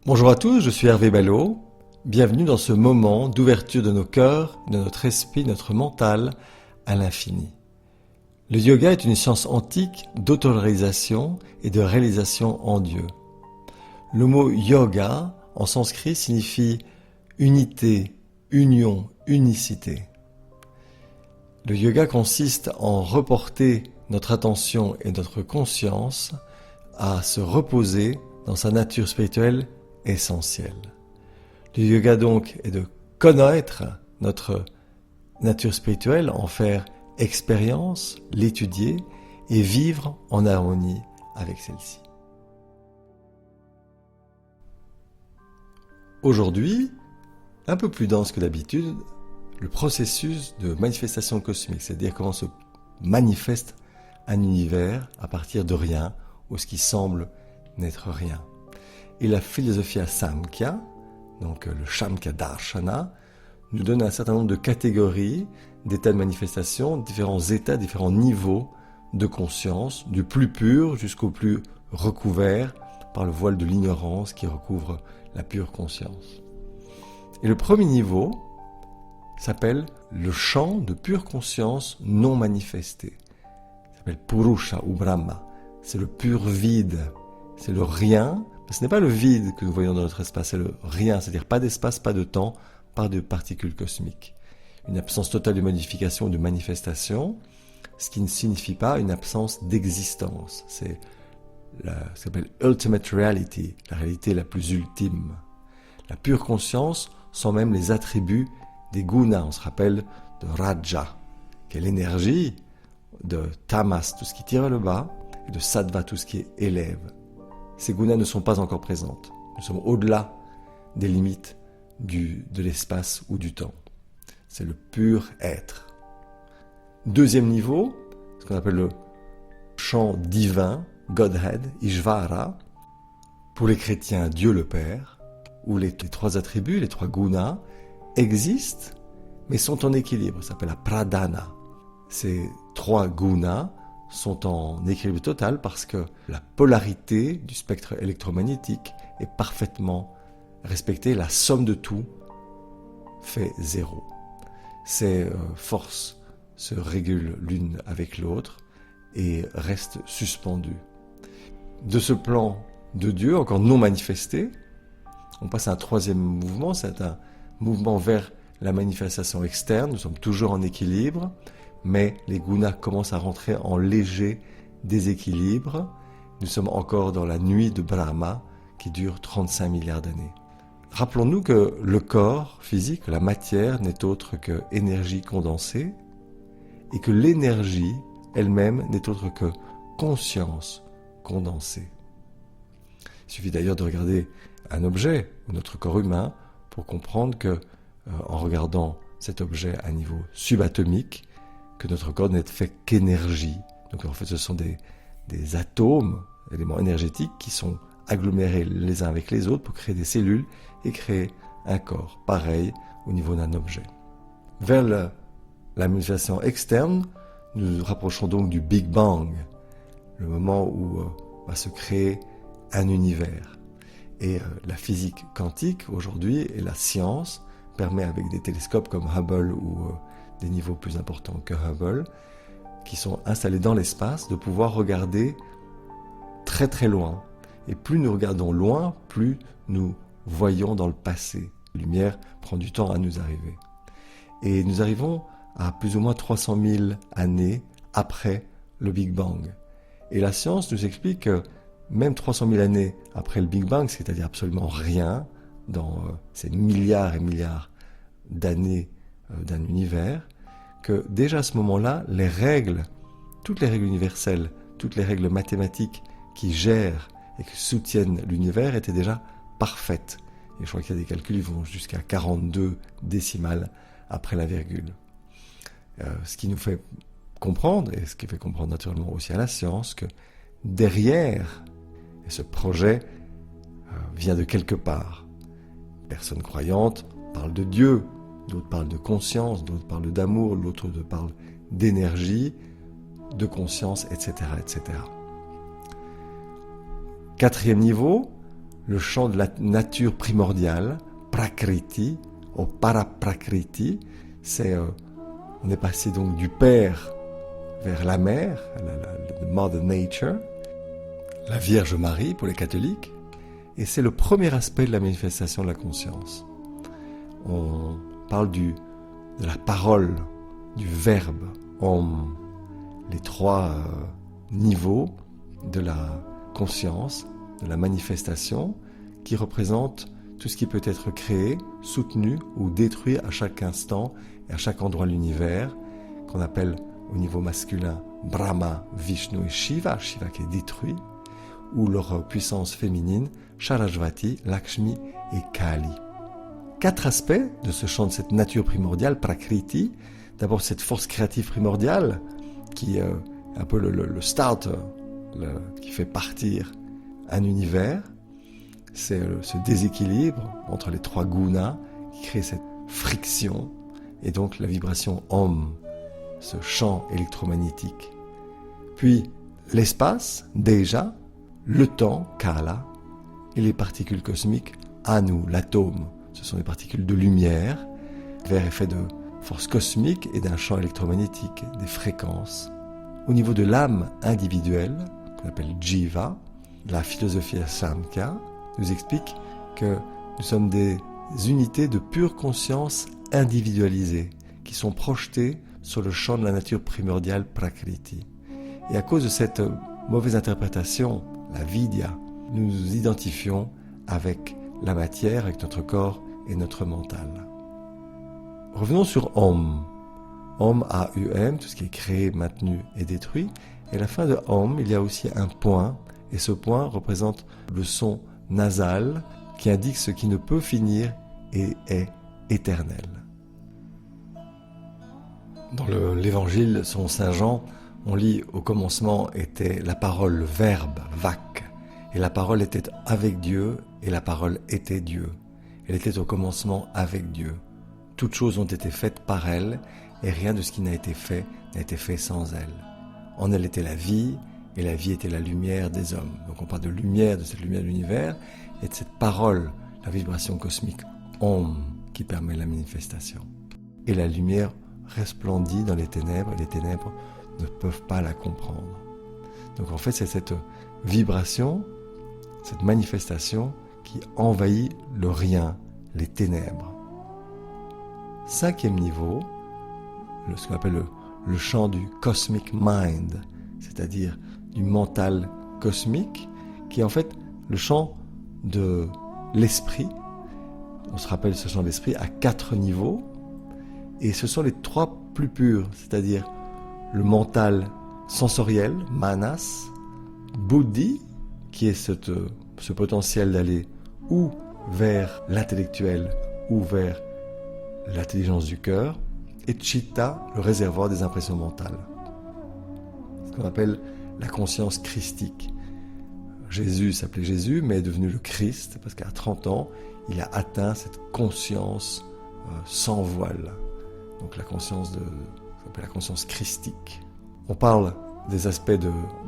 Bonjour à tous, je suis Hervé Ballot. Bienvenue dans ce moment d'ouverture de nos cœurs, de notre esprit, notre mental à l'infini. Le yoga est une science antique d'autoréalisation et de réalisation en Dieu. Le mot yoga en sanskrit signifie unité, union, unicité. Le yoga consiste en reporter notre attention et notre conscience à se reposer dans sa nature spirituelle essentielle. Le yoga donc est de connaître notre nature spirituelle, en faire expérience, l'étudier et vivre en harmonie avec celle-ci. Aujourd'hui, un peu plus dense que d'habitude, le processus de manifestation cosmique, c'est-à-dire comment se manifeste un univers à partir de rien ou ce qui semble n'être rien. Et la philosophie Samkhya, donc le Samkhya Darshana, nous donne un certain nombre de catégories d'états de manifestation, différents états, différents niveaux de conscience, du plus pur jusqu'au plus recouvert par le voile de l'ignorance qui recouvre la pure conscience. Et le premier niveau s'appelle le champ de pure conscience non manifesté. Ça s'appelle Purusha ou Brahma. C'est le pur vide, c'est le rien. Ce n'est pas le vide que nous voyons dans notre espace, c'est le rien, c'est-à-dire pas d'espace, pas de temps, pas de particules cosmiques. Une absence totale de modification ou de manifestation, ce qui ne signifie pas une absence d'existence. C'est ce qu'on s'appelle ultimate reality, la réalité la plus ultime. La pure conscience sans même les attributs des gunas. On se rappelle de Raja, qui est l'énergie, de Tamas, tout ce qui tire vers le bas, et de Sattva, tout ce qui élève. Ces gunas ne sont pas encore présentes. Nous sommes au-delà des limites de l'espace ou du temps. C'est le pur être. Deuxième niveau, ce qu'on appelle le champ divin, Godhead, Ishvara. Pour les chrétiens, Dieu le Père, où les trois attributs, les trois gunas, existent, mais sont en équilibre. Ça s'appelle la pradhana. Ces trois gunas sont en équilibre total parce que la polarité du spectre électromagnétique est parfaitement respectée. La somme de tout fait zéro. Ces forces se régulent l'une avec l'autre et restent suspendues. De ce plan de Dieu, encore non manifesté, on passe à un troisième mouvement, c'est un mouvement vers la manifestation externe. Nous sommes toujours en équilibre, mais les gunas commencent à rentrer en léger déséquilibre. Nous sommes encore dans la nuit de Brahma qui dure 35 milliards d'années. Rappelons-nous que le corps physique, la matière, n'est autre que énergie condensée et que l'énergie elle-même n'est autre que conscience condensée. Il suffit d'ailleurs de regarder un objet, notre corps humain, pour comprendre que, en regardant cet objet à niveau subatomique, que notre corps n'est fait qu'énergie. Donc en fait, ce sont des atomes, éléments énergétiques, qui sont agglomérés les uns avec les autres pour créer des cellules et créer un corps. Pareil au niveau d'un objet. Vers la manifestation externe, nous nous rapprochons donc du Big Bang, le moment où va se créer un univers. Et la physique quantique, aujourd'hui, et la science, permet avec des télescopes comme Hubble ou des niveaux plus importants que Hubble, qui sont installés dans l'espace, de pouvoir regarder très très loin. Et plus nous regardons loin, plus nous voyons dans le passé. La lumière prend du temps à nous arriver. Et nous arrivons à plus ou moins 300 000 années après le Big Bang. Et la science nous explique que même 300 000 années après le Big Bang, c'est-à-dire absolument rien, dans ces milliards et milliards d'années d'un univers, que déjà à ce moment-là, les règles, toutes les règles universelles, toutes les règles mathématiques qui gèrent et qui soutiennent l'univers étaient déjà parfaites. Et je crois qu'il y a des calculs qui vont jusqu'à 42 décimales après la virgule. Ce qui nous fait comprendre, et ce qui fait comprendre naturellement aussi à la science, que derrière, et ce projet vient de quelque part. Personnes croyantes parlent de Dieu, d'autres parlent de conscience, d'autres parlent d'amour, d'autres parlent d'énergie, de conscience, etc., etc. Quatrième niveau, le champ de la nature primordiale, Prakriti, ou Paraprakriti. On est passé donc du Père vers la Mère, la Mother Nature, la Vierge Marie pour les catholiques, et c'est le premier aspect de la manifestation de la conscience. On parle de la parole, du verbe, Om, les trois niveaux de la conscience, de la manifestation, qui représentent tout ce qui peut être créé, soutenu ou détruit à chaque instant et à chaque endroit de l'univers, qu'on appelle au niveau masculin Brahma, Vishnu et Shiva, Shiva qui est détruit, ou leur puissance féminine, Sarasvati, Lakshmi et Kali. 4 aspects de ce champ de cette nature primordiale, Prakriti. D'abord cette force créative primordiale, qui est un peu le starter, qui fait partir un univers. C'est ce déséquilibre entre les 3 gunas qui crée cette friction, et donc la vibration Om, ce champ électromagnétique. Puis l'espace, déjà, le temps, Kala, et les particules cosmiques, Anu, l'atome. Ce sont des particules de lumière. Vers est fait de force cosmique et d'un champ électromagnétique, des fréquences. Au niveau de l'âme individuelle, qu'on appelle Jiva, la philosophie Samkhya nous explique que nous sommes des unités de pure conscience individualisées, qui sont projetées sur le champ de la nature primordiale Prakriti. Et à cause de cette mauvaise interprétation, la vidya, nous nous identifions avec la matière, avec notre corps et notre mental. Revenons sur Om. Om, A-U-M, tout ce qui est créé, maintenu et détruit. Et à la fin de Om, il y a aussi un point, et ce point représente le son nasal qui indique ce qui ne peut finir et est éternel. Dans l'évangile selon saint Jean, on lit « Au commencement était la parole, le verbe, vak, et la parole était avec Dieu, et la parole était Dieu. Elle était au commencement avec Dieu. Toutes choses ont été faites par elle, et rien de ce qui n'a été fait sans elle. En elle était la vie, et la vie était la lumière des hommes. » Donc on parle de lumière, de cette lumière de l'univers, et de cette parole, la vibration cosmique Om, qui permet la manifestation. Et la lumière resplendit dans les ténèbres, et les ténèbres ne peuvent pas la comprendre. Donc en fait, c'est cette vibration, cette manifestation qui envahit le rien, les ténèbres. 5e niveau, ce qu'on appelle le champ du cosmic mind, c'est-à-dire du mental cosmique, qui est en fait le champ de l'esprit. On se rappelle ce champ de l'esprit à 4 niveaux, et ce sont les 3 plus purs, c'est-à-dire le mental sensoriel, manas, buddhi, qui est ce potentiel d'aller ou vers l'intellectuel ou vers l'intelligence du cœur, et chitta, le réservoir des impressions mentales. Ce qu'on appelle la conscience christique. Jésus s'appelait Jésus, mais est devenu le Christ, parce qu'à 30 ans, il a atteint cette conscience sans voile. Donc la conscience la conscience christique. On parle des aspects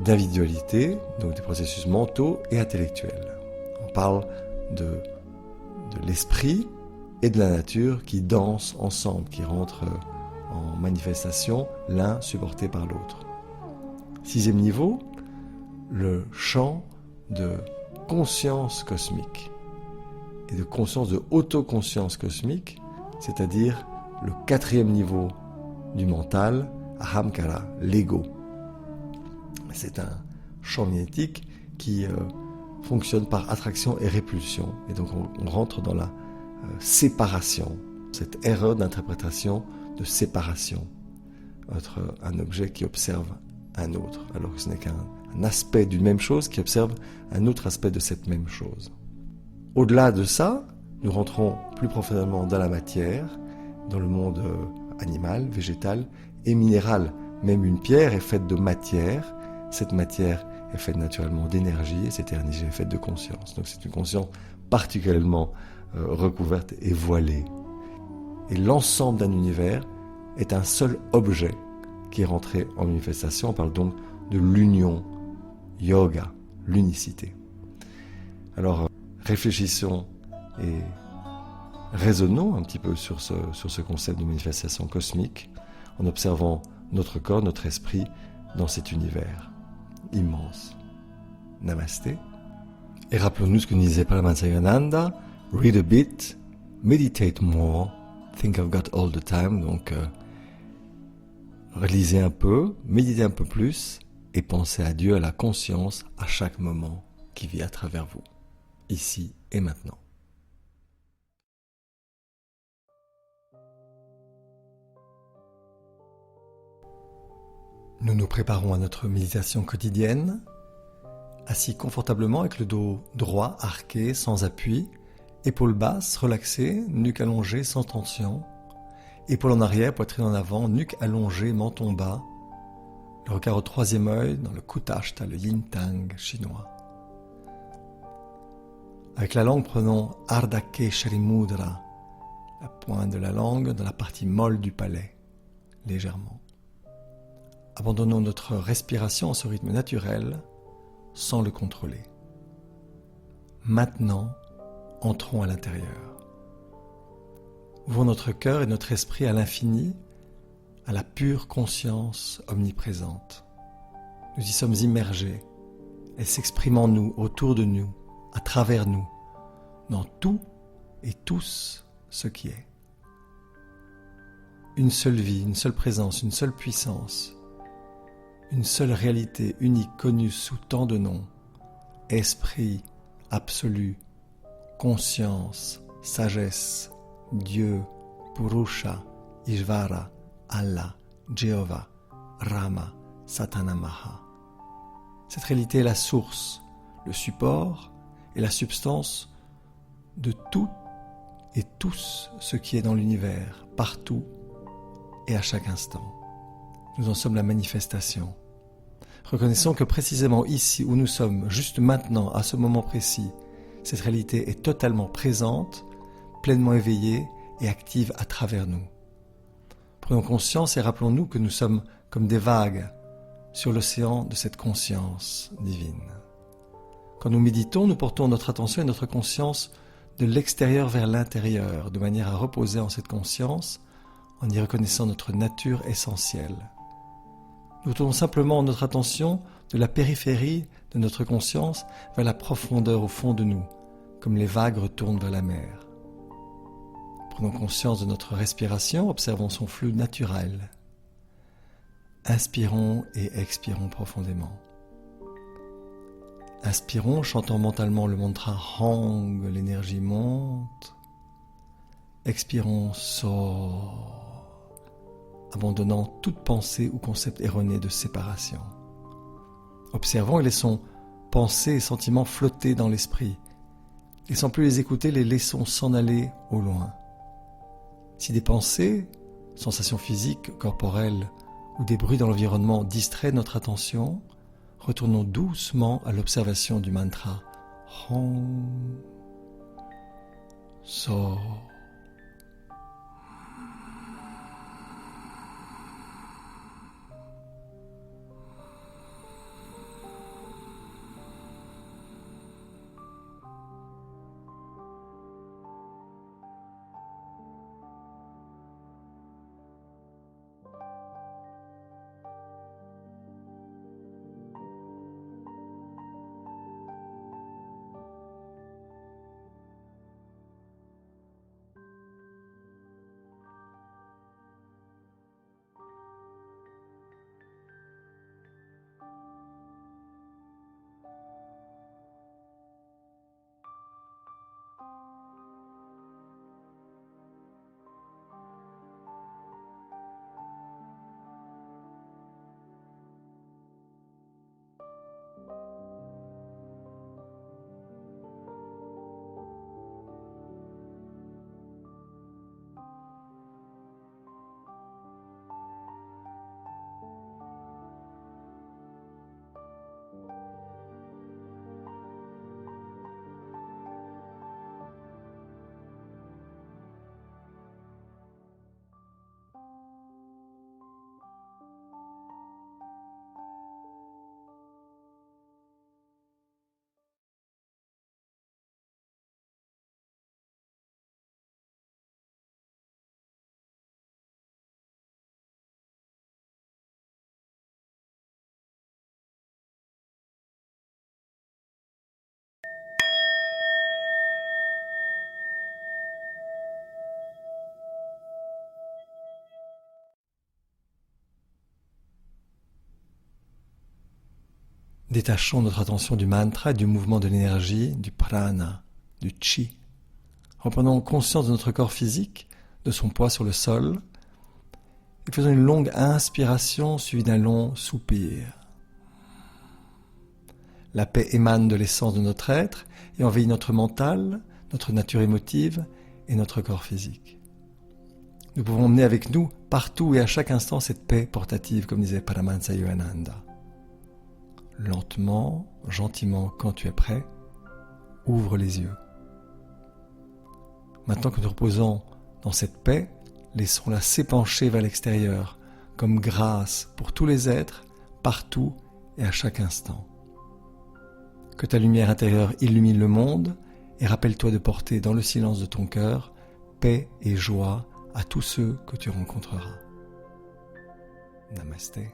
d'individualité, donc des processus mentaux et intellectuels. On parle de l'esprit et de la nature qui dansent ensemble, qui rentrent en manifestation, l'un supporté par l'autre. 6e niveau, le champ de conscience cosmique et de conscience de autoconscience cosmique, c'est-à-dire le 4e niveau du mental, ahamkara, l'ego. C'est un champ magnétique qui fonctionne par attraction et répulsion. Et donc on rentre dans la séparation, cette erreur d'interprétation de séparation entre un objet qui observe un autre, alors que ce n'est qu'un aspect d'une même chose qui observe un autre aspect de cette même chose. Au-delà de ça, nous rentrons plus profondément dans la matière, dans le monde animal, végétal et minéral. Même une pierre est faite de matière. Cette matière est faite naturellement d'énergie et cette énergie est faite de conscience. Donc c'est une conscience particulièrement recouverte et voilée. Et l'ensemble d'un univers est un seul objet qui est rentré en manifestation. On parle donc de l'union, yoga, l'unicité. Alors, réfléchissons et raisonnons un petit peu sur ce concept de manifestation cosmique en observant notre corps, notre esprit dans cet univers immense. Namasté. Et rappelons-nous ce que nous disait Paramahansa, read a bit, meditate more, think of God all the time. Donc, relisez un peu, méditez un peu plus et pensez à Dieu, à la conscience, à chaque moment qui vit à travers vous, ici et maintenant. Nous nous préparons à notre méditation quotidienne, assis confortablement avec le dos droit, arqué, sans appui, épaules basses, relaxées, nuque allongée, sans tension, épaules en arrière, poitrine en avant, nuque allongée, menton bas, le regard au troisième œil dans le Kutashta, le Yin Tang chinois. Avec la langue, prenons Ardha Keshari Mudra, la pointe de la langue dans la partie molle du palais, légèrement. Abandonnons notre respiration à ce rythme naturel, sans le contrôler. Maintenant, entrons à l'intérieur. Ouvrons notre cœur et notre esprit à l'infini, à la pure conscience omniprésente. Nous y sommes immergés. Elle s'exprime en nous, autour de nous, à travers nous, dans tout et tous ce qui est. Une seule vie, une seule présence, une seule puissance, une seule réalité unique connue sous tant de noms, esprit absolu, conscience, sagesse, Dieu, Purusha, Ishvara, Allah, Jéhovah, Rama, Satanamaha. Cette réalité est la source, le support et la substance de tout et tous ce qui est dans l'univers, partout et à chaque instant. Nous en sommes la manifestation. Reconnaissons que précisément ici où nous sommes, juste maintenant, à ce moment précis, cette réalité est totalement présente, pleinement éveillée et active à travers nous. Prenons conscience et rappelons-nous que nous sommes comme des vagues sur l'océan de cette conscience divine. Quand nous méditons, nous portons notre attention et notre conscience de l'extérieur vers l'intérieur, de manière à reposer en cette conscience, en y reconnaissant notre nature essentielle. Nous tournons simplement notre attention de la périphérie de notre conscience vers la profondeur au fond de nous, comme les vagues retournent vers la mer. Prenons conscience de notre respiration, observons son flux naturel. Inspirons et expirons profondément. Inspirons, chantant mentalement le mantra Hang, l'énergie monte. Expirons, sort, abandonnant toute pensée ou concept erroné de séparation. Observons et laissons pensées et sentiments flotter dans l'esprit. Et sans plus les écouter, les laissons s'en aller au loin. Si des pensées, sensations physiques, corporelles ou des bruits dans l'environnement distraient notre attention, retournons doucement à l'observation du mantra Hong, So. Détachons notre attention du mantra et du mouvement de l'énergie, du prana, du chi. Reprenons conscience de notre corps physique, de son poids sur le sol, et faisons une longue inspiration suivie d'un long soupir. La paix émane de l'essence de notre être et envahit notre mental, notre nature émotive et notre corps physique. Nous pouvons emmener avec nous, partout et à chaque instant, cette paix portative, comme disait Paramahansa Yogananda. Lentement, gentiment, quand tu es prêt, ouvre les yeux. Maintenant que nous reposons dans cette paix, laissons-la s'épancher vers l'extérieur, comme grâce pour tous les êtres, partout et à chaque instant. Que ta lumière intérieure illumine le monde et rappelle-toi de porter dans le silence de ton cœur paix et joie à tous ceux que tu rencontreras. Namasté.